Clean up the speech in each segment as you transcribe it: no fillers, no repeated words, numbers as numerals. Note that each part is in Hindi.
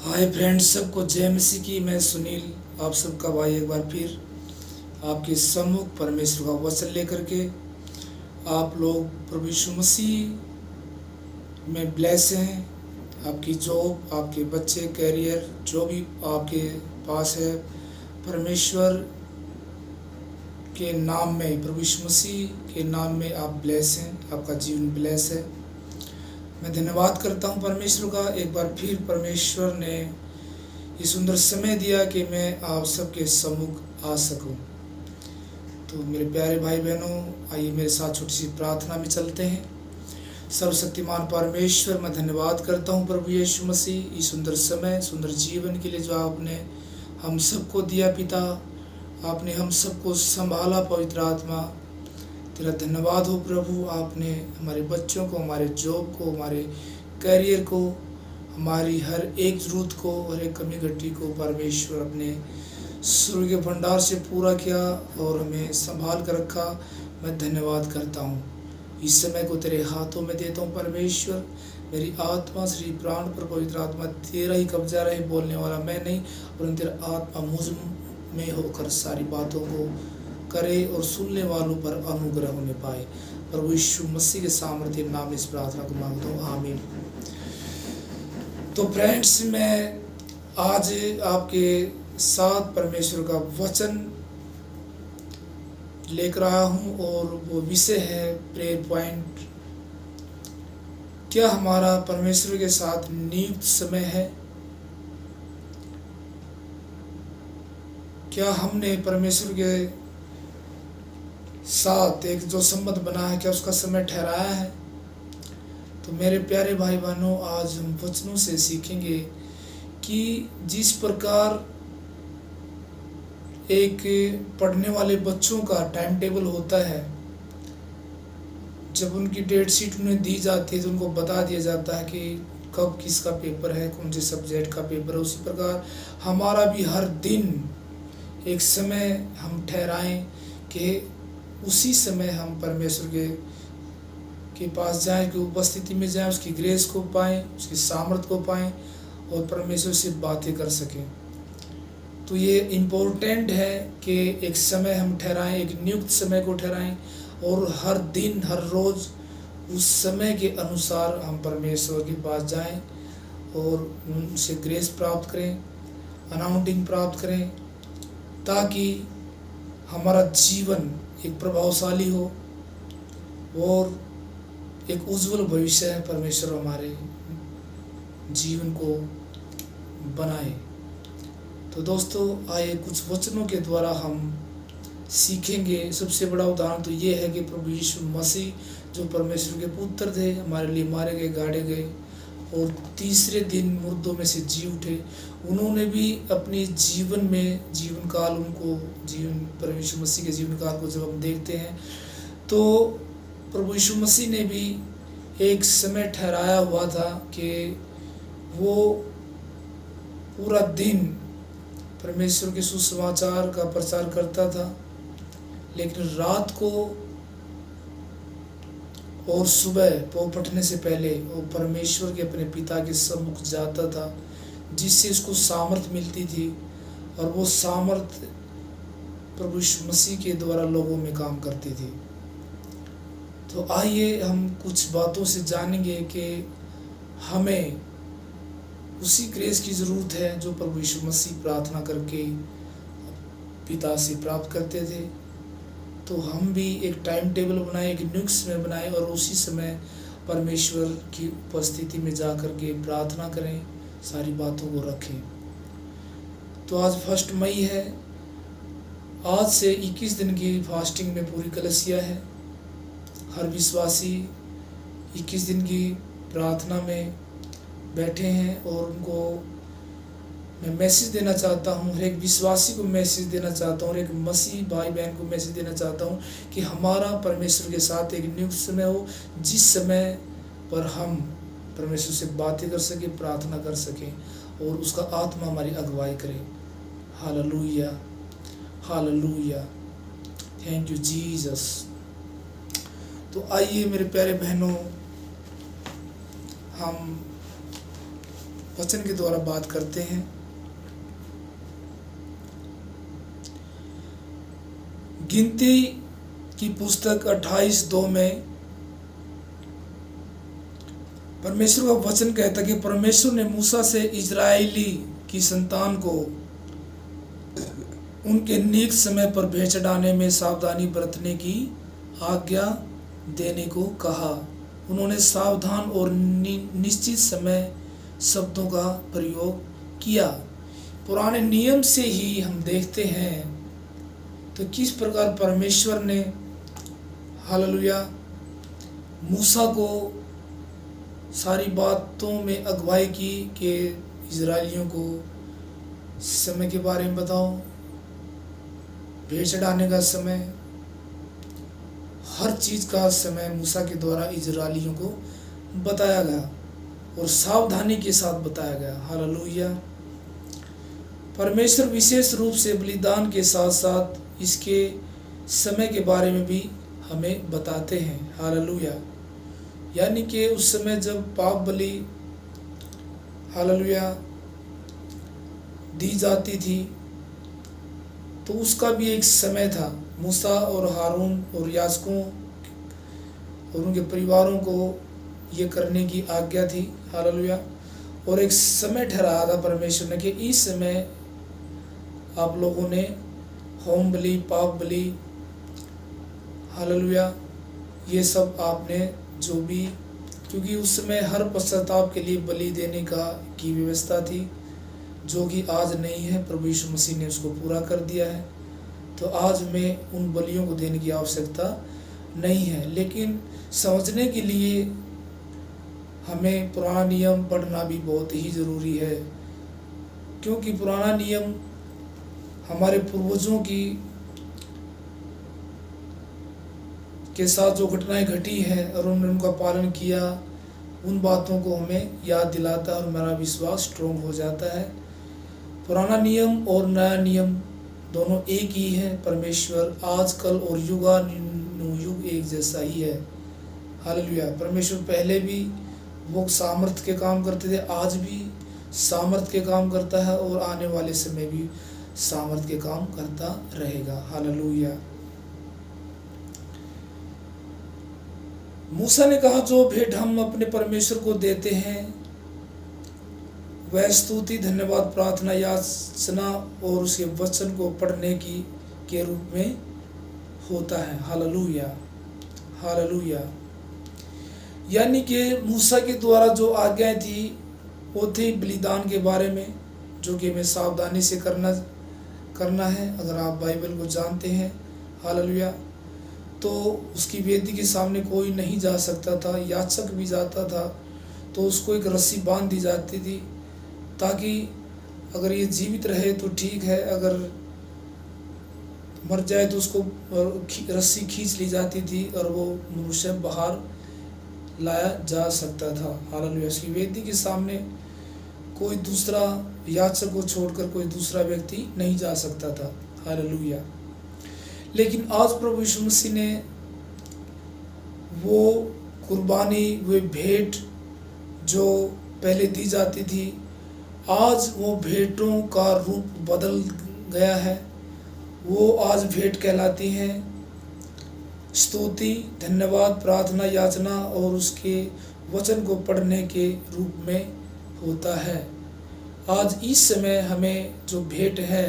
हाय फ्रेंड्स, सबको जय मसीह की। मैं सुनील आप सबका भाई एक बार फिर आपके सम्मुख परमेश्वर का वचन लेकर के। आप लोग प्रभु यीशु मसीह में ब्लेस हैं। आपकी जॉब, आपके बच्चे, कैरियर जो भी आपके पास है, परमेश्वर के नाम में, प्रभु यीशु मसीह के नाम में आप ब्लेस हैं। आपका जीवन ब्लेस है। मैं धन्यवाद करता हूँ परमेश्वर का। एक बार फिर परमेश्वर ने ये सुंदर समय दिया कि मैं आप सबके सम्मुख आ सकूं। तो मेरे प्यारे भाई बहनों, आइए मेरे साथ छोटी सी प्रार्थना में चलते हैं। सर्वशक्तिमान परमेश्वर, मैं धन्यवाद करता हूँ प्रभु यीशु मसीह, ये सुंदर समय, सुंदर जीवन के लिए जो आपने हम सबको दिया। पिता, आपने हम सबको संभाला। पवित्र आत्मा, तेरा धन्यवाद हो प्रभु। आपने हमारे बच्चों को, हमारे जॉब को, हमारे करियर को, हमारी हर एक ज़रूरत को, हर एक कमी घटी को परमेश्वर अपने स्वर्ग के भंडार से पूरा किया और हमें संभाल कर रखा। मैं धन्यवाद करता हूँ। इस समय को तेरे हाथों में देता हूँ परमेश्वर। मेरी आत्मा, शरीर, प्राण पर पवित्र आत्मा तेरा ही कब्जा रहे। बोलने वाला मैं नहीं, परंतु तेरा आत्मा मुझ में होकर सारी बातों को करे और सुनने वालों पर अनुग्रह होने पाए। प्रभु यीशु मसीह के सामर्थ्य नाम में इस प्रार्थना को मांगता हूँ, आमीन। तो फ्रेंड्स, मैं आज आपके साथ परमेश्वर का वचन लेकर आया हूँ और वो विषय है प्रेयर पॉइंट। क्या हमारा परमेश्वर के साथ नियुक्त समय है? क्या हमने परमेश्वर के साथ एक जो संबंध बना है, क्या उसका समय ठहराया है? तो मेरे प्यारे भाई बहनों, आज हम वचनों से सीखेंगे कि जिस प्रकार एक पढ़ने वाले बच्चों का टाइम टेबल होता है, जब उनकी डेट शीट उन्हें दी जाती है तो उनको बता दिया जाता है कि कब किसका पेपर है, कौन से सब्जेक्ट का पेपर है। उसी प्रकार हमारा भी हर दिन एक समय हम ठहराएं कि उसी समय हम परमेश्वर के पास जाएं, कि उपस्थिति में जाएं, उसकी ग्रेस को पाएं, उसकी सामर्थ को पाएं और परमेश्वर से बातें कर सकें। तो ये इम्पोर्टेंट है कि एक समय हम ठहराएं, एक नियुक्त समय को ठहराएं और हर दिन, हर रोज़ उस समय के अनुसार हम परमेश्वर के पास जाएं और उनसे ग्रेस प्राप्त करें, अनाउंटिंग प्राप्त करें, ताकि हमारा जीवन एक प्रभावशाली हो और एक उज्जवल भविष्य है परमेश्वर हमारे जीवन को बनाए। तो दोस्तों, आइए कुछ वचनों के द्वारा हम सीखेंगे। सबसे बड़ा उदाहरण तो ये है कि प्रभु यीशु मसीह जो परमेश्वर के पुत्र थे, हमारे लिए मारे गए, गाड़े गए और तीसरे दिन मुर्दों में से जी उठे। उन्होंने भी अपने जीवन में, जीवन काल, प्रभु यीशु मसीह के जीवन काल को जब हम देखते हैं तो प्रभु यीशु मसीह ने भी एक समय ठहराया हुआ था कि वो पूरा दिन परमेश्वर के सुसमाचार का प्रचार करता था, लेकिन रात को और सुबह पौ फटने से पहले वो परमेश्वर के अपने पिता के सम्मुख जाता था, जिससे उसको सामर्थ मिलती थी और वो सामर्थ प्रभु यीशु मसीह के द्वारा लोगों में काम करती थी। तो आइए हम कुछ बातों से जानेंगे कि हमें उसी ग्रेस की ज़रूरत है जो प्रभु यीशु मसीह प्रार्थना करके पिता से प्राप्त करते थे। तो हम भी एक टाइम टेबल बनाए, एक नियुक्त समय बनाए और उसी समय परमेश्वर की उपस्थिति में जा कर के प्रार्थना करें, सारी बातों को रखें। तो आज 1 मई है। आज से 21 दिन की फास्टिंग में पूरी कलीसिया है। हर विश्वासी 21 दिन की प्रार्थना में बैठे हैं और उनको मैं मैसेज देना चाहता हूँ, हर एक विश्वासी को मैसेज देना चाहता हूँ, और एक मसीह भाई बहन को मैसेज देना चाहता हूँ कि हमारा परमेश्वर के साथ एक नियुक्त समय हो, जिस समय पर हम परमेश्वर से बातें कर सकें, प्रार्थना कर सकें और उसका आत्मा हमारी अगुवाई करे। Hallelujah, hallelujah, thank you Jesus. तो आइए मेरे प्यारे बहनों, हम वचन के द्वारा बात करते हैं। गिनती की पुस्तक 28:2 में परमेश्वर का वचन कहता है कि परमेश्वर ने मूसा से इजरायली की संतान को उनके नियुक्त समय पर भेंट चढ़ाने में सावधानी बरतने की आज्ञा देने को कहा। उन्होंने सावधान और निश्चित समय शब्दों का प्रयोग किया। पुराने नियम से ही हम देखते हैं तो किस प्रकार परमेश्वर ने हालेलुया मूसा को सारी बातों में अगुवाई की कि इजरायलियों को समय के बारे में बताओ, भेंट चढ़ाने का समय, हर चीज़ का समय मूसा के द्वारा इजरायलियों को बताया गया और सावधानी के साथ बताया गया। हालेलुया। परमेश्वर विशेष रूप से बलिदान के साथ साथ इसके समय के बारे में भी हमें बताते हैं। हालेलुया। यानी कि उस समय जब पाप बलि हालेलुया दी जाती थी तो उसका भी एक समय था। मूसा और हारून और याजकों और उनके परिवारों को ये करने की आज्ञा थी। हालेलुया। और एक समय ठहराया था परमेश्वर ने कि इस समय आप लोगों ने होम बलि, पाप बलि, हालेलुया, ये सब आपने जो भी, क्योंकि उस समय हर पश्चाताप के लिए बलि देने की व्यवस्था थी जो कि आज नहीं है। प्रभु यीशु मसीह ने उसको पूरा कर दिया है, तो आज में उन बलियों को देने की आवश्यकता नहीं है। लेकिन समझने के लिए हमें पुराना नियम पढ़ना भी बहुत ही ज़रूरी है, क्योंकि पुराना नियम हमारे पूर्वजों के साथ जो घटनाएं घटी हैं और उन्होंने उनका पालन किया, उन बातों को हमें याद दिलाता है और हमारा विश्वास स्ट्रॉन्ग हो जाता है। पुराना नियम और नया नियम दोनों एक ही है। परमेश्वर आज कल और युग एक जैसा ही है। हालेलुया। परमेश्वर पहले भी वो सामर्थ के काम करते थे, आज भी सामर्थ के काम करता है और आने वाले समय भी सामर्थ के काम करता रहेगा। हालेलुया। मूसा ने कहा जो भेंट हम अपने परमेश्वर को देते हैं वह स्तुति, धन्यवाद, प्रार्थना, याचना और उसके वचन को पढ़ने के रूप में होता है। हालेलुया। हालेलुया। यानी कि मूसा के द्वारा जो आज्ञाएं थी वो थी बलिदान के बारे में, जो कि हमें सावधानी से करना है। अगर आप बाइबल को जानते हैं, हालेलुया, तो उसकी वेदी के सामने कोई नहीं जा सकता था। याचक भी जाता था तो उसको एक रस्सी बांध दी जाती थी, ताकि अगर ये जीवित रहे तो ठीक है, अगर मर जाए तो उसको रस्सी खींच ली जाती थी और वो मनुष्य बाहर लाया जा सकता था। हालेलुया। उसकी वेदी के सामने कोई दूसरा याचक को छोड़कर कोई दूसरा व्यक्ति नहीं जा सकता था। हालेलुया। लेकिन आज प्रभु यीशु मसीह ने वो कुर्बानी, वो भेंट जो पहले दी जाती थी, आज वो भेंटों का रूप बदल गया है। वो आज भेंट कहलाती हैं स्तुति, धन्यवाद, प्रार्थना, याचना और उसके वचन को पढ़ने के रूप में होता है। आज इस समय हमें जो भेंट है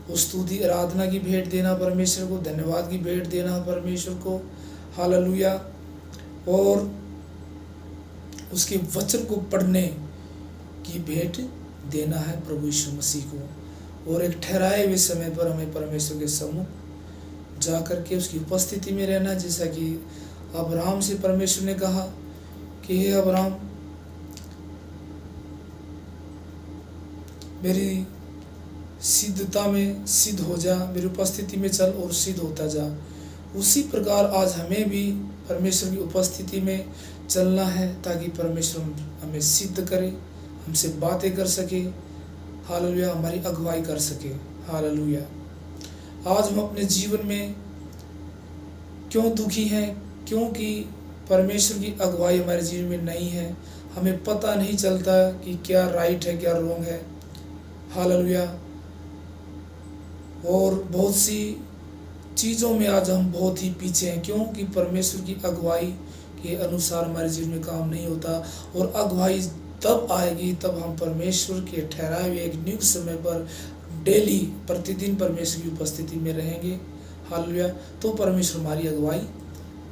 वो स्तुति, आराधना की भेंट देना परमेश्वर को, धन्यवाद की भेंट देना परमेश्वर को, हालेलुया, और उसके वचन को पढ़ने की भेंट देना है प्रभु यीशु मसीह को। और एक ठहराए हुए समय पर हमें परमेश्वर के सम्मुख जा करके उसकी उपस्थिति में रहना, जैसा कि अब्राहम से परमेश्वर ने कहा कि हे अब्राहम, मेरी सिद्धता में सिद्ध हो जा, मेरी उपस्थिति में चल और सिद्ध होता जा। उसी प्रकार आज हमें भी परमेश्वर की उपस्थिति में चलना है, ताकि परमेश्वर हमें सिद्ध करे, हमसे बातें कर सके, हालेलुया, हमारी अगुवाई कर सके। हालेलुया। आज हम अपने जीवन में क्यों दुखी हैं? क्योंकि परमेश्वर की अगुवाई हमारे जीवन में नहीं है। हमें पता नहीं चलता कि क्या राइट है क्या रॉन्ग है। हालेलुया। और बहुत सी चीज़ों में आज हम बहुत ही पीछे हैं, क्योंकि परमेश्वर की अगुवाई के अनुसार हमारे जीवन में काम नहीं होता। और अगुवाई तब आएगी तब हम परमेश्वर के ठहराए हुए एक नियुक्त समय पर डेली प्रतिदिन परमेश्वर की उपस्थिति में रहेंगे। हालेलुया। तो परमेश्वर हमारी अगुवाई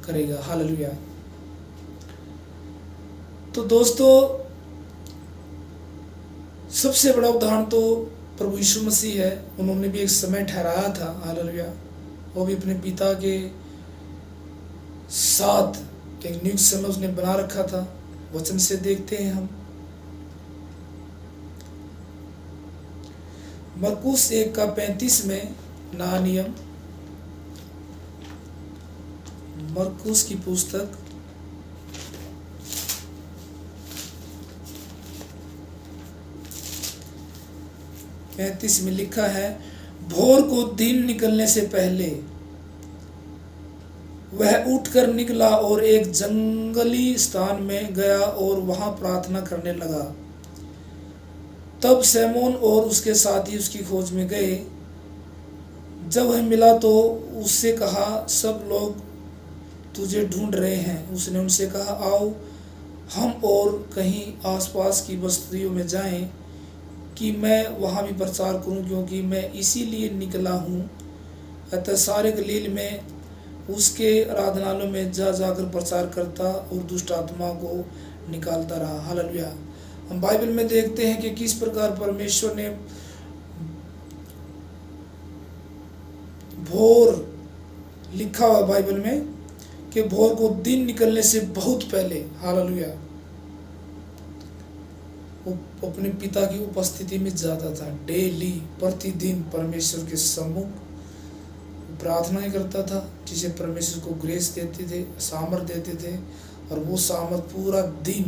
करेगा। हालेलुया। तो दोस्तों, सबसे बड़ा उदाहरण तो प्रभु यीशु मसीह है। उन्होंने भी एक समय ठहराया था। हालेलुया। वो भी अपने पिता के साथ एक नियुक्त समय उसने बना रखा था। वचन से देखते हैं हम मरकुस 1:35 में नया नियम, मरकुस की पुस्तक 35 में लिखा है, भोर को दिन निकलने से पहले वह उठकर निकला और एक जंगली स्थान में गया और वहां प्रार्थना करने लगा। तब सैमोन और उसके साथी उसकी खोज में गए। जब वह मिला तो उससे कहा, सब लोग तुझे ढूंढ रहे हैं। उसने उनसे कहा, आओ हम और कहीं आसपास की बस्तियों में जाएं कि मैं वहां भी प्रचार करूं, क्योंकि मैं इसीलिए निकला हूं। अतः सारे गलील में उसके आराधनालयों में जाकर प्रचार करता और दुष्ट आत्मा को निकालता रहा। हालेलुया। हम बाइबल में देखते हैं कि किस प्रकार परमेश्वर ने भोर, लिखा हुआ बाइबल में कि भोर को दिन निकलने से बहुत पहले, हालेलुया, वो अपने पिता की उपस्थिति में जाता था। डेली प्रतिदिन परमेश्वर के सम्मुख प्रार्थना करता था, जिसे परमेश्वर को ग्रेस देते थे, सामर्थ देते थे। और वो सामर्थ पूरा दिन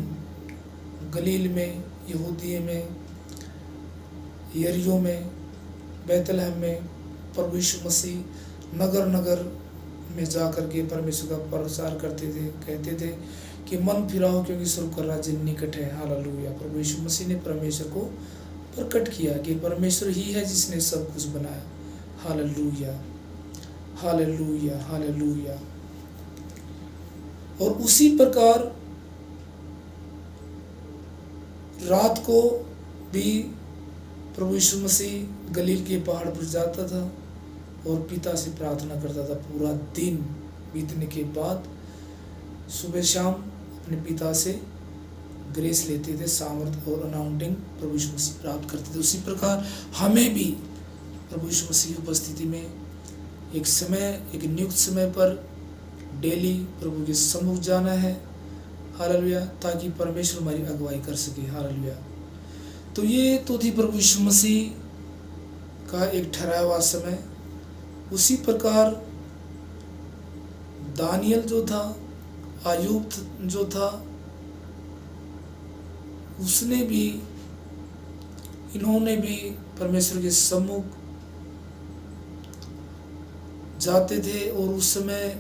गलील में, यहूदिया में, यरीहो में, बैतलहम में प्रभु यीशु मसीह नगर नगर में जा कर के परमेश्वर का प्रचार करते थे। कहते थे कि मन फिराओ क्योंकि स्वर्ग का राज्य निकट है। हालेलुया। प्रभु यीशु मसीह ने परमेश्वर को प्रकट किया कि परमेश्वर ही है जिसने सब कुछ बनाया। Hallelujah, hallelujah, hallelujah. और उसी प्रकार रात को भी प्रभु यीशु मसीह गलील के पहाड़ पर जाता था और पिता से प्रार्थना करता था। पूरा दिन बीतने के बाद सुबह शाम अपने पिता से ग्रेस लेते थे, सामर्थ और अनाउंटिंग प्रभु यीशु मसीह प्राप्त करते थे। उसी प्रकार हमें भी प्रभु यीशु मसीह की उपस्थिति में एक समय, एक नियुक्त समय पर डेली प्रभु के सम्मुख जाना है। हालेलुया। ताकि परमेश्वर हमारी अगुवाई कर सके। हालेलुया। तो ये तो थी प्रभु यीशु मसीह का एक ठहराया हुआ समय। उसी प्रकार दानियल जो था, आयूब जो था, उसने भी, इन्होंने भी परमेश्वर के सम्मुख जाते थे और उस समय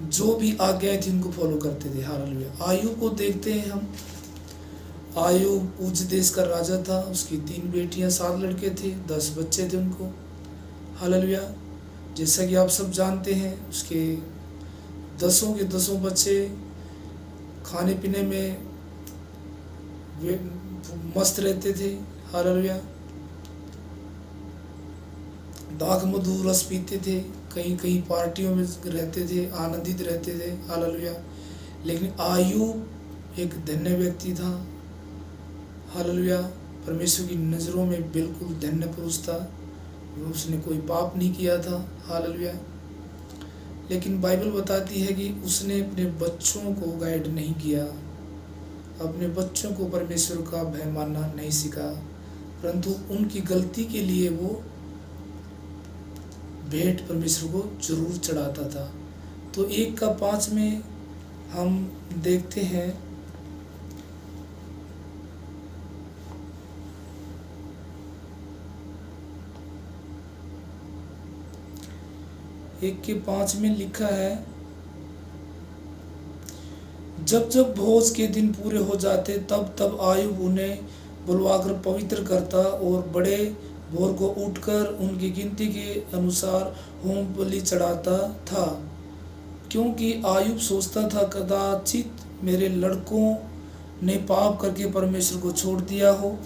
जो भी आज्ञाएं थी उनको फॉलो करते थे। हालेलुया। आयूब को देखते हैं हम। आयूब उज देश का राजा था। उसकी 3 बेटियां, 7 लड़के थे, 10 बच्चे थे उनको। हालेलुया। जैसा कि आप सब जानते हैं, उसके 10 के 10 बच्चे खाने पीने में मस्त रहते थे। हालेलुया। दाख मधु रस पीते थे, कहीं कहीं पार्टियों में रहते थे, आनंदित रहते थे। हालेलुया। लेकिन आयूब एक धन्य व्यक्ति था। हालेलुया। परमेश्वर की नज़रों में बिल्कुल धन्य पुरुष था। उसने कोई पाप नहीं किया था। हालेलुया। लेकिन बाइबल बताती है कि उसने अपने बच्चों को गाइड नहीं किया, अपने बच्चों को परमेश्वर का भय मानना नहीं सिखा, परंतु उनकी गलती के लिए वो भेंट परमेश्वर को जरूर चढ़ाता था। तो 1:5 में हम देखते हैं, एक के 5 में लिखा है, जब जब भोज के दिन पूरे हो जाते तब तब आयुब उन्हें बुलवाकर पवित्र करता और बड़े भोर को उठकर उनकी गिनती के अनुसार होम बलि चढ़ाता था, क्योंकि आयुब सोचता था कदाचित मेरे लड़कों ने पाप करके परमेश्वर को छोड़ दिया हो।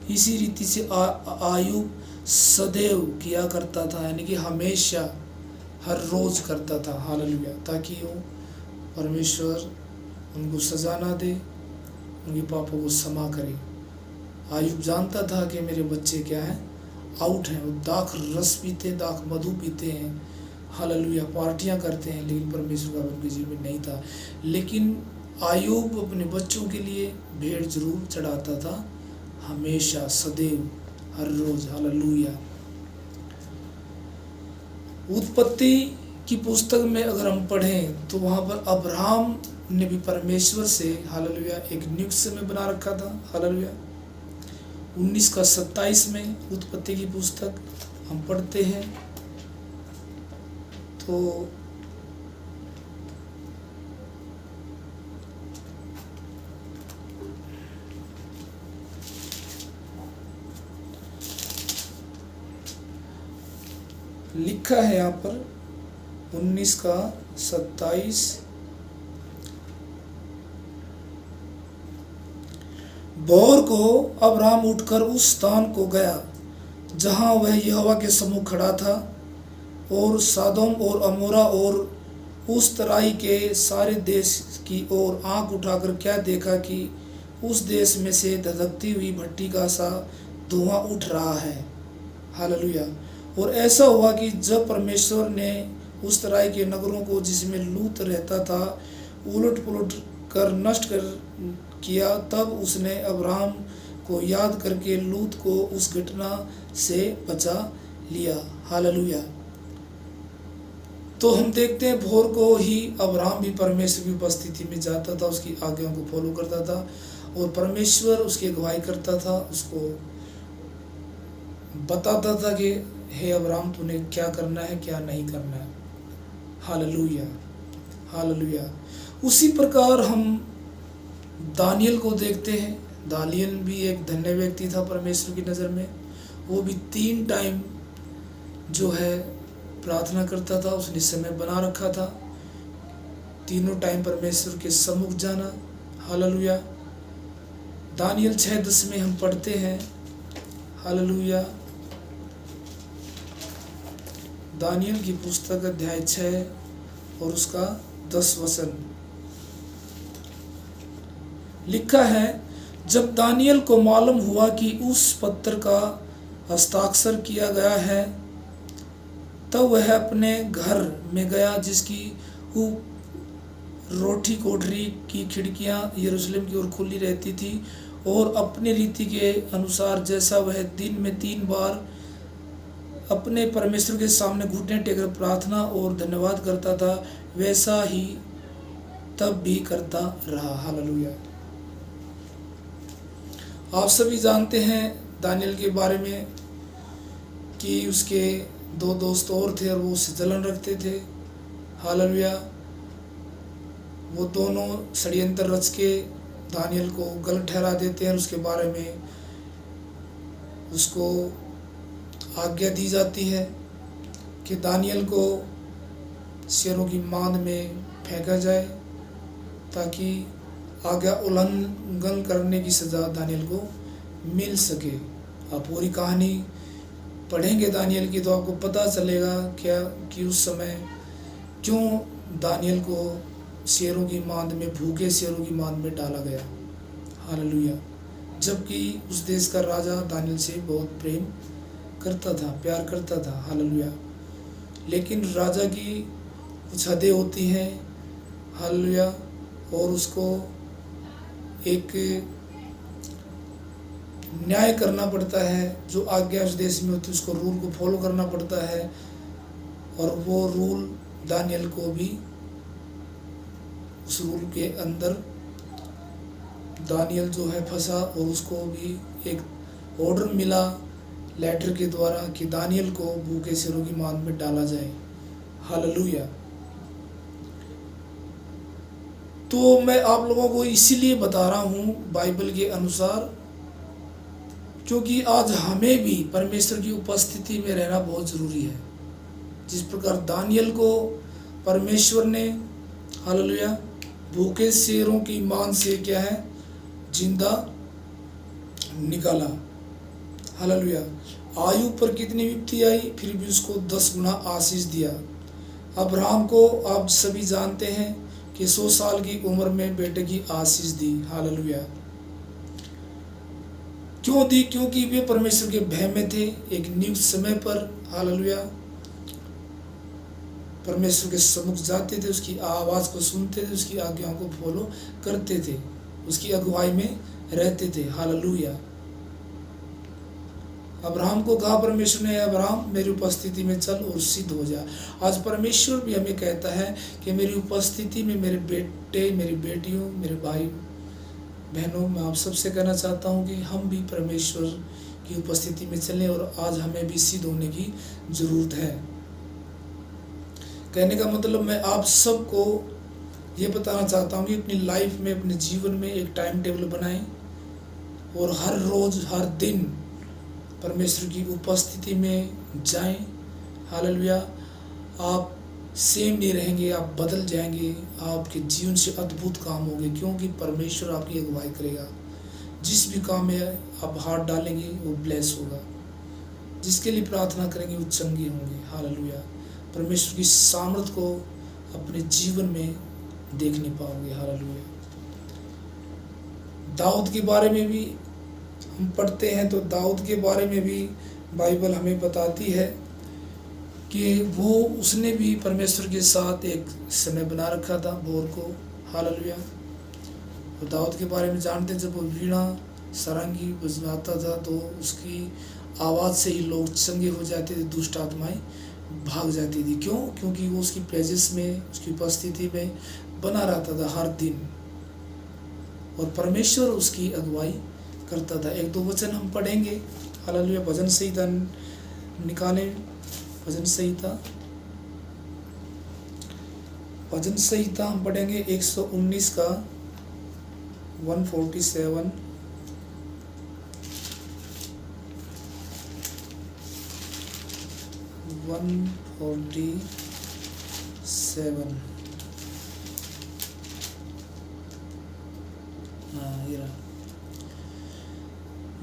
इसी रीति से आयुब सदैव किया करता था, यानी कि हमेशा हर रोज करता था। हालेलुया। ताकि वो परमेश्वर उनको सजा ना दे, उनके पापों को क्षमा करे। आयुब जानता था कि मेरे बच्चे क्या हैं, आउट हैं, वो दाख रस पीते, दाख मधु पीते हैं, हालेलुया, पार्टियां करते हैं, लेकिन परमेश्वर का उनके जीवन में नहीं था। लेकिन आयुब अपने बच्चों के लिए भेड़ जरूर चढ़ाता था, हमेशा, सदैव, हर रोज। हालेलुया। उत्पत्ति की पुस्तक में अगर हम पढ़ें तो वहाँ पर अब्राहम ने भी परमेश्वर से, हालेलुया, एक नियुक्त समय बना रखा था। हालेलुया। 19:27 में उत्पत्ति की पुस्तक हम पढ़ते हैं तो लिखा है यहाँ पर 19:27, भोर को अब्राहम उठकर उस स्थान को गया जहाँ वह यहोवा के सम्मुख खड़ा था, और सादोम और अमोरा और उस तराई के सारे देश की ओर आंख उठाकर क्या देखा कि उस देश में से धधकती हुई भट्टी का सा धुआं उठ रहा है। हालेलुया। और ऐसा हुआ कि जब परमेश्वर ने उस तराई के नगरों को जिसमें लूत रहता था उलट पुलट कर नष्ट कर किया, तब उसने अब्राहम को याद करके लूत को उस घटना से बचा लिया। हालेलुया। तो हम देखते हैं भोर को ही अब्राहम भी परमेश्वर की उपस्थिति में जाता था, उसकी आज्ञाओं को फॉलो करता था और परमेश्वर उसकी अगुवाई करता था, उसको बताता था कि हे अब्राहम तूने क्या करना है, क्या नहीं करना है। हालेलुया। हालेलुया। उसी प्रकार हम दानियल को देखते हैं। दानियल भी एक धन्य व्यक्ति था परमेश्वर की नज़र में। वो भी 3 टाइम जो है प्रार्थना करता था, उसने समय बना रखा था, तीनों टाइम परमेश्वर के सम्मुख जाना। हालेलुया। दानियल 6:10 में हम पढ़ते हैं, हालेलुया, दानियल की पुस्तक अध्याय 6 और उसका 10 वचन लिखा है, जब दानियल को मालूम हुआ कि उस पत्र का हस्ताक्षर किया गया है, तब वह अपने घर में गया जिसकी रोटी कोठरी की खिड़कियां यरूशलेम की ओर खुली रहती थी, और अपनी रीति के अनुसार जैसा वह दिन में 3 बार अपने परमेश्वर के सामने घुटने टेकर प्रार्थना और धन्यवाद करता था, वैसा ही तब भी करता रहा। हालेलुया। आप सभी जानते हैं दानियल के बारे में कि उसके 2 दोस्त और थे और वो उससे जलन रखते थे। हालेलुया। वो दोनों षड्यंत्र रच के दानियल को गलत ठहरा देते हैं। उसके बारे में उसको आज्ञा दी जाती है कि दानियल को शेरों की मांद में फेंका जाए ताकि आज्ञा उल्लंघन करने की सज़ा दानियल को मिल सके। आप पूरी कहानी पढ़ेंगे दानियल की तो आपको पता चलेगा क्या कि उस समय क्यों दानियल को शेरों की मांद में, भूखे शेरों की मांद में डाला गया। हालेलुया। जबकि उस देश का राजा दानियल से बहुत प्रेम करता था, प्यार करता था। हालेलुया। लेकिन राजा की कुछ हदें होती हैं। हालेलुया। और उसको एक न्याय करना पड़ता है, जो आज्ञा उस देश में होती है उसको रूल को फॉलो करना पड़ता है, और वो रूल दानियल को भी उस रूल के अंदर दानियल जो है फंसा, और उसको भी एक ऑर्डर मिला लेटर के द्वारा कि दानियल को भूखे शेरों की मांद में डाला जाए। हालेलुया। तो मैं आप लोगों को इसीलिए बता रहा हूँ बाइबल के अनुसार, क्योंकि आज हमें भी परमेश्वर की उपस्थिति में रहना बहुत ज़रूरी है। जिस प्रकार दानियल को परमेश्वर ने हालेलुया भूखे शेरों की मान से क्या है जिंदा निकाला। हालेलुया। आयु पर कितनी विपत्ति आई फिर भी उसको 10 गुना आशीष दिया। अब्राहम को आप सभी जानते हैं कि 100 साल की उम्र में बेटे की आशीष दी। हालेलुया। क्यों दी? क्योंकि वे परमेश्वर के भय में थे। एक नियुक्त समय पर हालेलुया परमेश्वर के सम्मुख जाते थे, उसकी आवाज़ को सुनते थे, उसकी आज्ञाओं को फॉलो करते थे, उसकी अगुवाई में रहते थे। हालेलुया। अब्राहम को कहा परमेश्वर ने, अब्राहम मेरी उपस्थिति में चल और सिद्ध हो जा। आज परमेश्वर भी हमें कहता है कि मेरी उपस्थिति में मेरे बेटे, मेरी बेटियों, मेरे भाई बहनों, मैं आप सबसे कहना चाहता हूँ कि हम भी परमेश्वर की उपस्थिति में चलें और आज हमें भी सिद्ध होने की ज़रूरत है। कहने का मतलब मैं आप सबको ये बताना चाहता हूँ कि अपनी लाइफ में, अपने जीवन में एक टाइम टेबल बनाएं और हर रोज़ हर दिन परमेश्वर की उपस्थिति में जाएं। हालेलुया। आप सेम नहीं रहेंगे, आप बदल जाएंगे, आपके जीवन से अद्भुत काम होंगे, क्योंकि परमेश्वर आपकी अगुवाई करेगा। जिस भी काम में आप हाथ डालेंगे वो ब्लेस होगा, जिसके लिए प्रार्थना करेंगे वो चंगे होंगे। हालेलुया। परमेश्वर की सामर्थ को अपने जीवन में देख नहीं पाओगे। हालेलुया। दाऊद के बारे में भी हम पढ़ते हैं तो दाऊद के बारे में भी बाइबल हमें बताती है कि उसने भी परमेश्वर के साथ एक समय बना रखा था भोर को। हालेलुया। तो दाऊद के बारे में जानते हैं, जब वो वीणा सारंगी बजाता था तो उसकी आवाज़ से ही लोग चंगे हो जाते थे, दुष्ट आत्माएं भाग जाती थी। क्यों? क्योंकि वो उसकी प्रेजेंस में, उसकी उपस्थिति में बना रहता था हर दिन और परमेश्वर उसकी अगुवाई करता था। एक दो वचन हम पढ़ेंगे। हालेलुया। भजन संहिता निकालें। भजन संहिता हम पढ़ेंगे 119 का 147। ये रहा।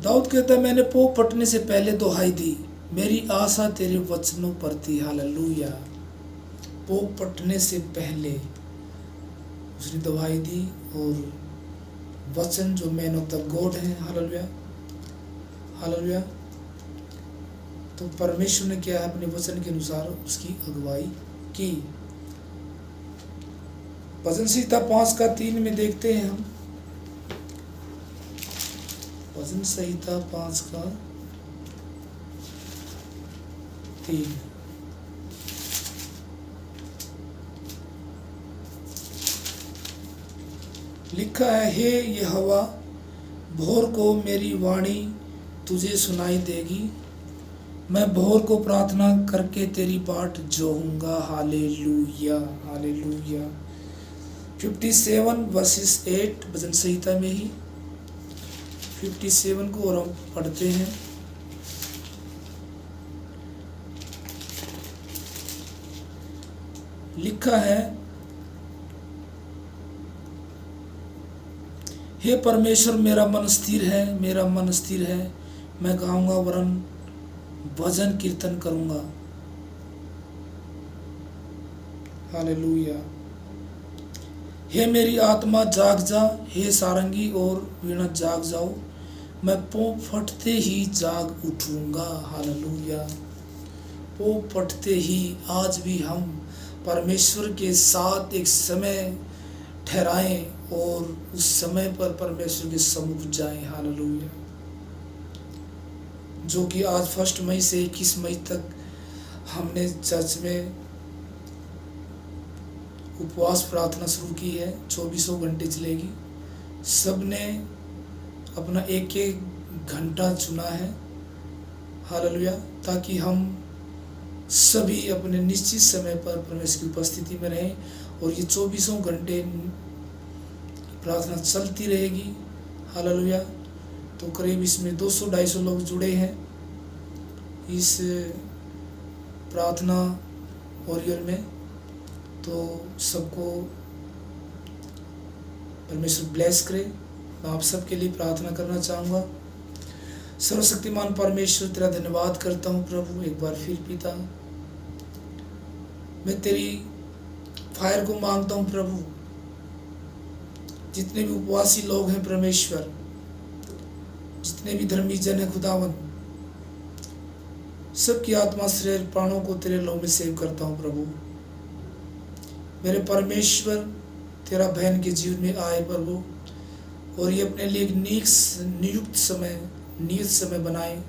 दाऊद कहता है, मैंने पोप फटने से पहले दुहाई दी, मेरी आशा तेरे वचनों पर थी। हालेलुया। पोप फटने से पहले उसने दुहाई दी और वचन जो मैन ऑफ द गॉड है। हालेलुया। हालेलुया। तो परमेश्वर ने क्या है, अपने वचन के अनुसार उसकी अगुवाई की। भजन संहिता 5:3 में देखते हैं हम। भजन संहिता 5:3 लिखा है, हे यहोवा भोर को मेरी वाणी तुझे सुनाई देगी, मैं भोर को प्रार्थना करके तेरी बाट जोहूँगा। हालेलुया। हालेलुया। 57:8 भजन संहिता में ही 57 को और हम पढ़ते हैं। लिखा है, हे परमेश्वर मेरा मन स्थिर है, मेरा मन स्थिर है, मैं गाऊंगा वरन भजन कीर्तन करूंगा। हालेलुया। हे मेरी आत्मा जाग जा, हे सारंगी और वीणा जाग जाओ, मैं पोंप फटते ही जाग उठूंगा। हालेलुया। पोंप फटते ही आज भी हम परमेश्वर के साथ एक समय ठहराएं और उस समय पर परमेश्वर के सम्मुख जाएं। हालेलुया। जो कि आज 1 मई से 21 मई तक हमने चर्च में उपवास प्रार्थना शुरू की है, 24 घंटे चलेगी। सब ने अपना एक एक घंटा चुना है। हालेलुया। ताकि हम सभी अपने निश्चित समय पर परमेश्वर की उपस्थिति में रहें और ये 24 घंटे प्रार्थना चलती रहेगी। हालेलुया। तो करीब इसमें 200-250 लोग जुड़े हैं इस प्रार्थना वॉरियर में। तो सबको परमेश्वर ब्लेस करे। मैं आप सबके लिए प्रार्थना करना चाहूँगा। सर्वशक्तिमान परमेश्वर, तेरा धन्यवाद करता हूँ प्रभु एक बार फिर पिता। मैं तेरी फायर को मांगता हूँ प्रभु। जितने भी उपवासी लोग हैं परमेश्वर, जितने भी धर्मी जन है खुदावन, सबकी आत्मा शरीर प्राणों को तेरे लौ में सेव करता हूँ प्रभु। मेरे परमेश्वर, तेरा बहन के जीवन में आए प्रभु, और ये अपने लिए एक नियत समय बनाए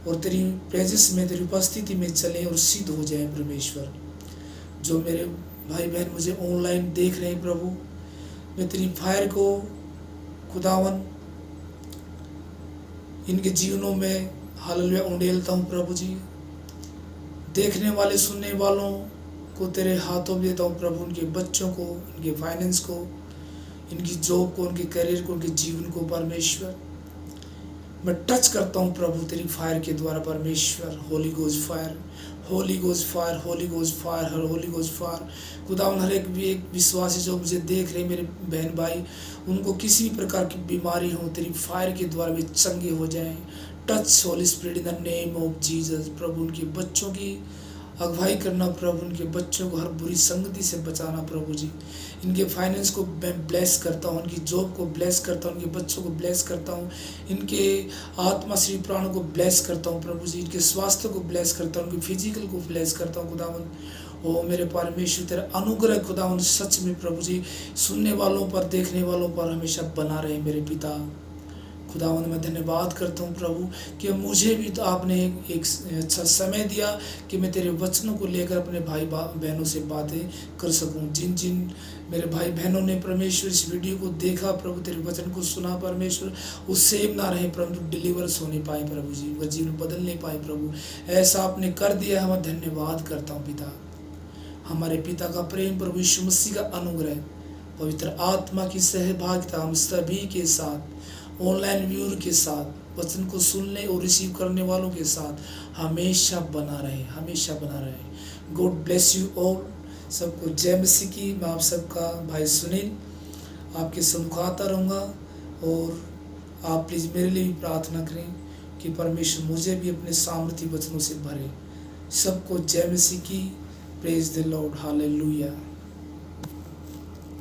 और तेरी प्रेजेंस में, तेरी उपस्थिति में चले और सिद्ध हो जाए परमेश्वर। जो मेरे भाई बहन मुझे ऑनलाइन देख रहे हैं प्रभु, मैं तेरी फायर को खुदावन इनके जीवनों में हालेलुया उंडेलता हूँ प्रभु जी। देखने वाले सुनने वालों को तेरे हाथों में देता हूँ प्रभु। उनके बच्चों को, उनके फाइनेंस को, इनकी जॉब को, उनके करियर को, उनके जीवन को परमेश्वर मैं टच करता हूँ प्रभु तेरी फायर के द्वारा परमेश्वर। Holi ghost fire, Holi ghost fire, Holi ghost fire, Holi ghost fire. खुदावन हर एक विश्वासी जो मुझे देख रहे मेरे बहन भाई, उनको किसी भी प्रकार की बीमारी हो, तेरी फायर के द्वारा वे चंगे हो जाएं। Touch holy spirit in the name of Jesus प्रभु। उनके बच्चों की अगुवाई करना प्रभु, उनके बच्चों को हर बुरी संगति से बचाना प्रभु जी। इनके फाइनेंस को मैं ब्लेस करता हूँ, इनकी जॉब को ब्लेस करता हूँ, इनके बच्चों को ब्लेस करता हूँ, इनके आत्मा शरीर प्राणों को ब्लेस करता हूँ प्रभु जी। इनके स्वास्थ्य को ब्लेस करता हूँ, इनके फिजिकल को ब्लेस करता हूँ खुदावन। ओ मेरे परमेश्वर, तेरा अनुग्रह खुदावन सच में प्रभु जी सुनने वालों पर, देखने वालों पर हमेशा बना रहे मेरे पिता। खुदावंद मैं धन्यवाद करता हूँ प्रभु कि मुझे भी तो आपने एक अच्छा समय दिया कि मैं तेरे वचनों को लेकर अपने भाई बहनों से बातें कर सकूँ। जिन जिन मेरे भाई बहनों ने परमेश्वर इस वीडियो को देखा प्रभु, तेरे वचन को सुना परमेश्वर, वो सेव ना रहे प्रभु, डिलीवर्स हो नहीं पाए प्रभु जी, वह जीवन बदल नहीं पाए प्रभु। ऐसा आपने कर दिया, मैं धन्यवाद करता हूँ पिता। हमारे पिता का प्रेम, प्रभु यीशु मसीह का अनुग्रह, पवित्र आत्मा की सहभागिता हम सभी के साथ, ऑनलाइन व्यूअर के साथ, वचन को सुनने और रिसीव करने वालों के साथ हमेशा बना रहे, हमेशा बना रहे। God bless you all. सबको जय मसीह की। मैं आप सबका भाई सुनील आपके सम्मुख आता रहूँगा, और आप प्लीज़ मेरे लिए भी प्रार्थना करें कि परमेश्वर मुझे भी अपने सामर्थी वचनों से भरे। सबको जय मसीह की। Praise the Lord. हालेलुया।